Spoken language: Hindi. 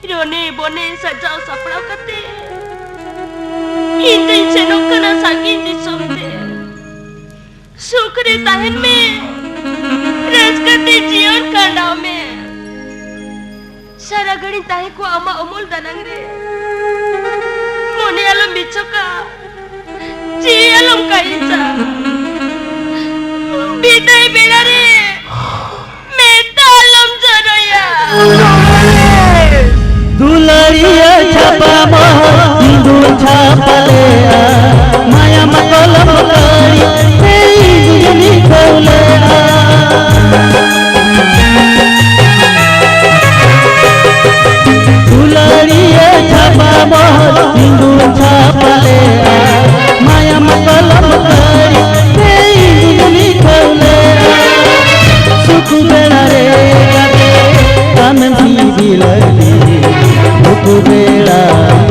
रोने बोने सजाव सपड़ाव कते इंदई सेनोक कना सागिन दिसोम ते सुखरे ताहन में रसकते जीवन कांडाव में सारा घड़ी ताहे को अमा अमूल दानंग रे मोने आलम बिचोका जी आलम काइचा बिदाय बेड़ा रे मेता आलम जरया दुलरिया छापा मोह हिंदू छापले माया मकलम करी तेरी जुगनी खोले दुलरिया छापा मोह हिंदू छापले माया मकलम करी तेरी जुगनी खोले सुख बेड़ा रे कानन की बिलगी बेड़ा